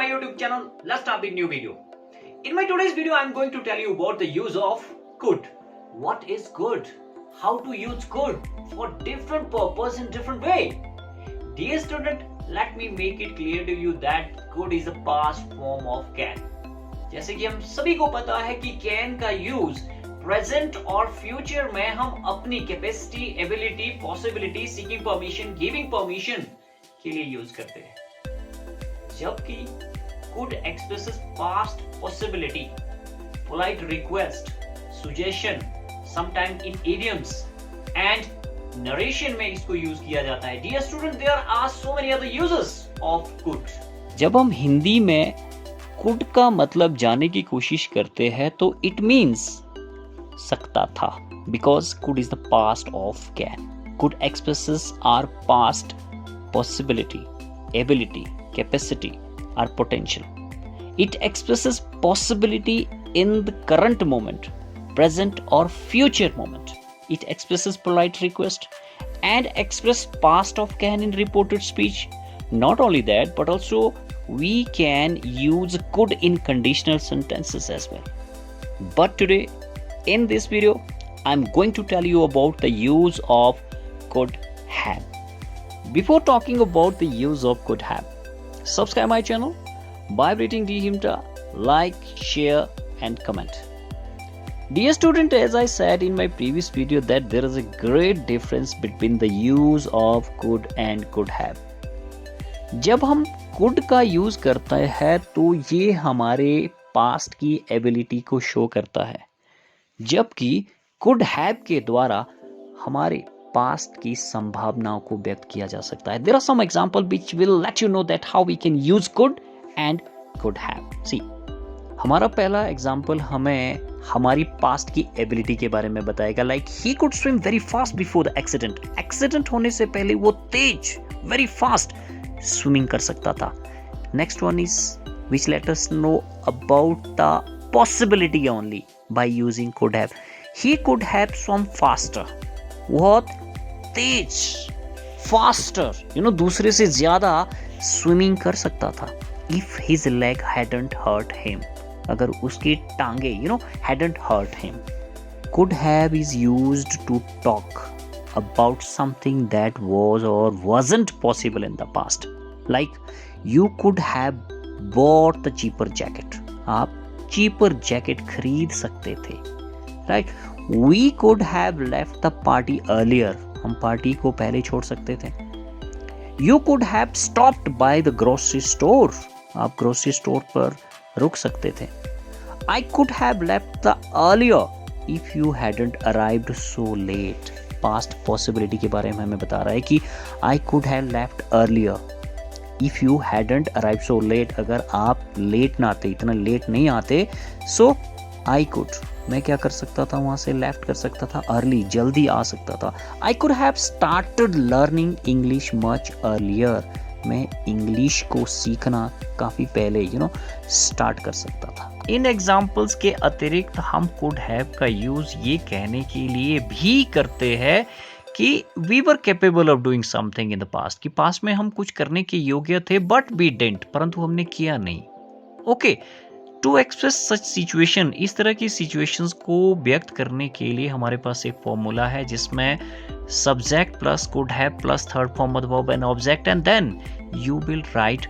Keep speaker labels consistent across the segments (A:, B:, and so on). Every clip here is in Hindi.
A: my YouTube channel. Let's start the new video. In my today's video, I'm going to tell you about the use of could. What is could? How to use could for different purpose in different way. Dear student, let me make it clear to you that could is a past form of can. जैसे कि हम सभी को पता है कि can का use प्रेजेंट और फ्यूचर में हम अपनी capacity, ability, possibility, seeking permission, giving permission के लिए यूज करते हैं, जबकि could expresses past possibility, polite request, suggestion, sometime in idioms and narration में इसको यूज किया जाता है. Dear student, there are so many other uses of could.
B: जब हम हिंदी में could का मतलब जानने की कोशिश करते हैं तो it means सकता था, because could is the past of can. Could expresses our past possibility, ability, capacity, or potential. It expresses possibility in the current moment, present or future moment. It expresses polite request and express past of can in reported speech. Not only that, but also we can use could in conditional sentences as well. But today, in this video, I'm going to tell you about the use of could have. Before talking about the use of could have, subscribe my channel by rating DHIMTA, like, share and comment. Dear student, as I said in my previous video that there is a great difference between the use of could and could have. जब हम could का यूज करते हैं तो ये हमारे पास्ट की एबिलिटी को शो करता है, जबकि could have के द्वारा हमारे पास्ट की संभावनाओं को व्यक्त किया जा सकता है. There are some examples which will let you know that how we can use could and could have. See, हमारा पहला एग्जाम्पल हमें हमारी पास्ट की एबिलिटी के बारे में बताएगा. Like he could swim very fast before the accident. Accident होने से पहले वो तेज, वेरी फास्ट स्विमिंग कर सकता था. Next one is which let us know about the possibility only by using could have. He could have swum faster. बहुत तेज, फास्टर, दूसरे से ज्यादा स्विमिंग कर सकता था. If his leg hadn't hurt him, अगर उसकी टांगे hadn't hurt him. Could have is used to talk about something that was or wasn't possible in the past. Like you could have bought the cheaper jacket. आप cheaper jacket खरीद सकते थे. Right? We could have left the party earlier. हम पार्टी को पहले छोड़ सकते थे. You could have stopped by the grocery store. आप ग्रोसरी स्टोर पर रुक सकते थे. I could have left the earlier if you hadn't arrived so late. Past possibility के बारे में हमें बता रहा है कि I could have left earlier if you hadn't arrived so late. अगर आप लेट ना आते, इतना लेट नहीं आते, so I could, मैं क्या कर सकता था, वहां से लेफ्ट कर सकता था, अर्ली, जल्दी आ सकता था. I could have started learning English much earlier. मैं इंग्लिश को सीखना काफी पहले स्टार्ट कर सकता था. इन एग्जाम्पल्स के अतिरिक्त हम कुड हैव का यूज ये कहने के लिए भी करते हैं कि we were capable of doing something in the past, कि पास्ट में हम कुछ करने के योग्य थे बट वी डिडंट, परंतु हमने किया नहीं. Okay, to express such situation, इस तरह की सिचुएशंस को व्यक्त करने के लिए हमारे पास एक फॉर्मूला है जिसमें subject plus could have plus third form of the verb and object and then you will write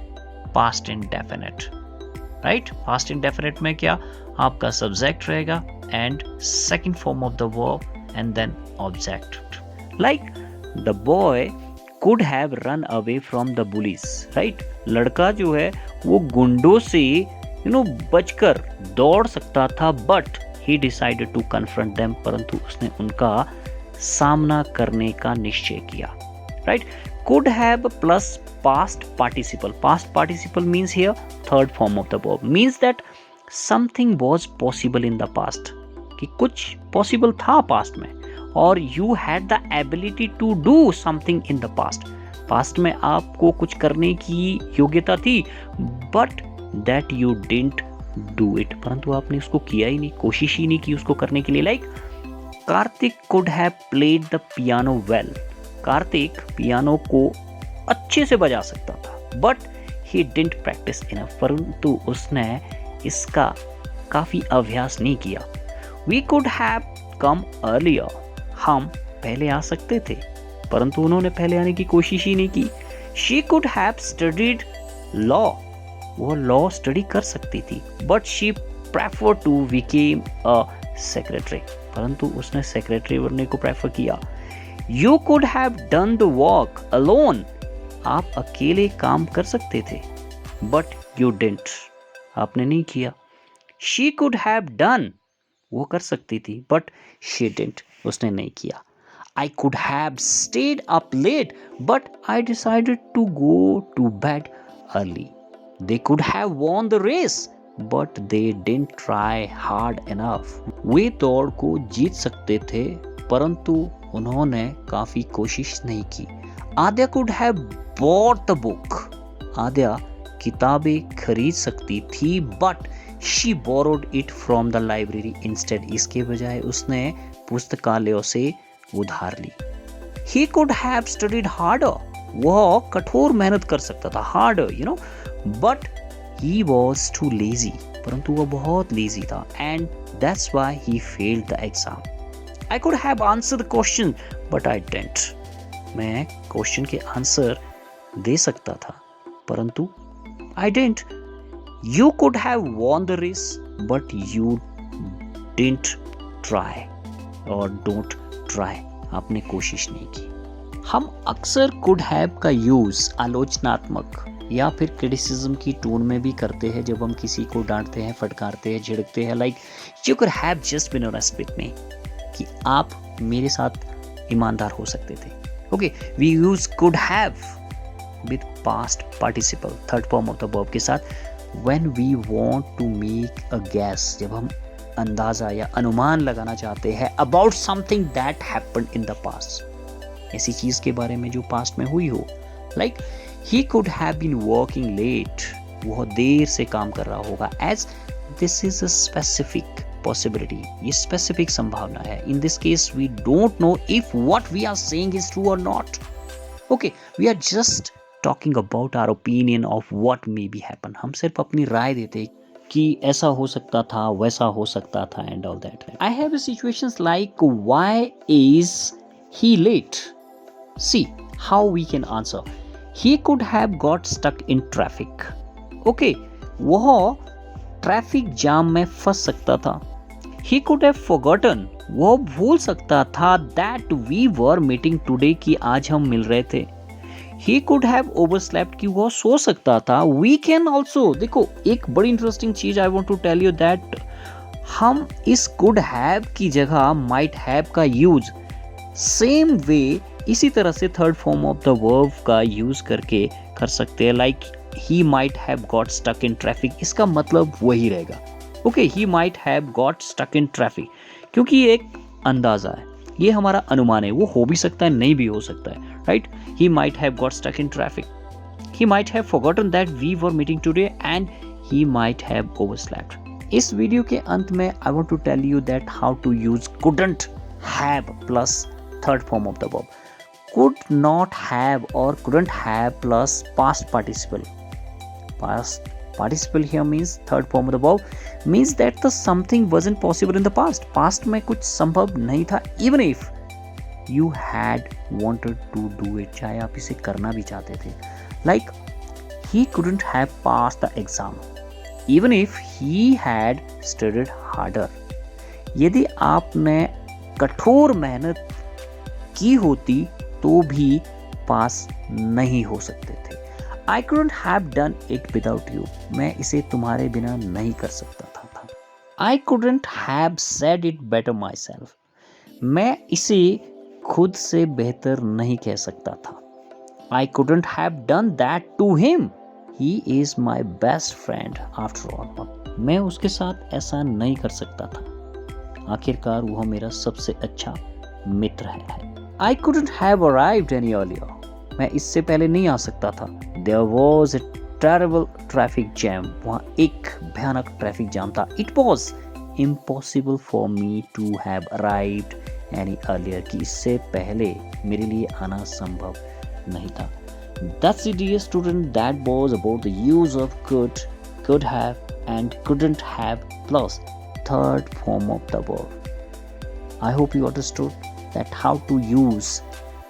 B: past indefinite. Right, past indefinite में क्या, आपका सब्जेक्ट रहेगा and second form of the verb and then object. Like the boy could have run away from the bullies. Right, लड़का जो है वो गुंडों से बचकर दौड़ सकता था, but he decided to confront them, परंतु उसने उनका सामना करने का निश्चय किया. Right, could have plus past participle. Past participle means here third form of the verb, means that something was possible in the past, कि कुछ possible था past में, और you had the ability to do something in the past. past में आपको कुछ करने की योग्यता थी, but that you didn't do it, परंतु आपने उसको किया ही नहीं, कोशिश ही नहीं की उसको करने के लिए. Like Kartik could have played the piano well. Kartik piano को अच्छे से बजा सकता था, but he didn't practice enough, परंतु उसने इसका काफ़ी अभ्यास नहीं किया। We could have come earlier, हम पहले आ सकते थे परंतु उन्होंने पहले आने की कोशिश ही नहीं की। She could have studied law, वो लॉ स्टडी कर सकती थी, but she prefer to became a secretary, परंतु उसने सेक्रेटरी बनने को प्रेफर किया। You could have done the work alone, आप अकेले काम कर सकते थे, बट यू डिडंट, आपने नहीं किया। शी कुड हैव डन, वो कर सकती थी, बट शी डिडंट, उसने नहीं किया। I could have stayed up late, but I decided to go to bed early. They could have won the race, but they didn't try hard enough. वे दौड़ को जीत सकते थे, परंतु उन्होंने काफी कोशिश नहीं की। आद्या could have bought the book. आद्या किताबें खरीद सकती थी, but she borrowed it from the library instead. इसके बजाय उसने पुस्तकालयों से उधार ली। He could have studied harder. वह कठोर मेहनत कर सकता था, harder, but he was too lazy. परंतु वह बहुत lazy था, and that's why he failed the exam. I could have answered the question, but I didn't. मैं क्वेश्चन के आंसर दे सकता था, परंतु I didn't. You could have won the race, but you didn't try or don't try, आपने कोशिश नहीं की। हम अक्सर कुड हैव का यूज आलोचनात्मक या फिर क्रिटिसिज्म की टोन में भी करते हैं जब हम किसी को डांटते हैं, फटकारते हैं, झिड़कते हैं, like you could have just been honest with me, कि आप मेरे साथ ईमानदार हो सकते थे। Okay, we use could have with past participle third form of the verb के साथ when we want to make a guess, जब हम अंदाजा या अनुमान लगाना चाहते हैं about something that happened in the past, ऐसी चीज के बारे में जो पास्ट में हुई हो। Like he could have been working late, वह देर से काम कर रहा होगा, as this is a specific possibility, ये स्पेसिफिक संभावना है। In this case we don't know if what we are saying is true और not. Okay, we are just talking about our opinion of what may be happen, हम सिर्फ अपनी राय देते कि ऐसा हो सकता था, वैसा हो सकता था, and all that. I have situations like why is he late, see how we can answer. He could have got stuck in traffic, okay, वह ट्रैफिक जाम में फंस सकता था। ही कुड हैव फॉरगॉटन, वह भूल सकता था that we were meeting today, कि आज हम मिल रहे थे। He could have overslept, कि वह सो सकता था। We can also, देखो एक बड़ी इंटरेस्टिंग चीज I want to tell you that हम इस could have की जगह might have का यूज सेम वे इसी तरह से third form of the verb का यूज करके कर सकते हैं। Like he might have got stuck in traffic, इसका मतलब वही रहेगा। Okay, he might have got stuck in traffic, क्योंकि ये एक अंदाजा है, ये हमारा अनुमान है, वो हो भी सकता है, नहीं भी हो सकता है, right. He might have got stuck in traffic. He might have forgotten that we were meeting today, and he might have overslept. इस वीडियो के अंत में I want to tell you that how to use couldn't have plus third form of the verb. Could not have or couldn't have plus past participle. Past participle here means third form of the verb, means that the something wasn't possible in the past. Past में कुछ संभव नहीं था, even if you had wanted to do it, चाहे आप इसे करना भी चाहते थे। Like he couldn't have passed the exam even if he had studied harder. यदि आपने कठोर मेहनत की होती तो भी पास नहीं हो सकते थे। I couldn't have done it without you. मैं इसे तुम्हारे बिना नहीं कर सकता था। I couldn't have said it better myself. मैं इसे खुद से बेहतर नहीं कह सकता था। I couldn't have done that to him. He is my best friend after all. मैं उसके साथ ऐसा नहीं कर सकता था, आखिरकार वह मेरा सबसे अच्छा मित्र है। I couldn't have arrived any earlier. मैं इससे पहले नहीं आ सकता था। There was a terrible traffic jam. वहाँ एक भयानक ट्रैफिक जाम था। It was impossible for me to have arrived any earlier, कि इससे पहले मेरे लिए आना संभव नहीं था। That's it, dear student. That was about the use of could have, and couldn't have plus third form of the verb. I hope you understood that how to use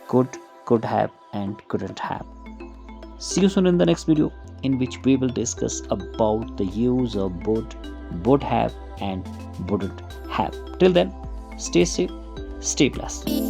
B: could have, and couldn't have. See you soon in the next video, in which we will discuss about the use of would have, and wouldn't have. Till then, stay safe, stay blessed.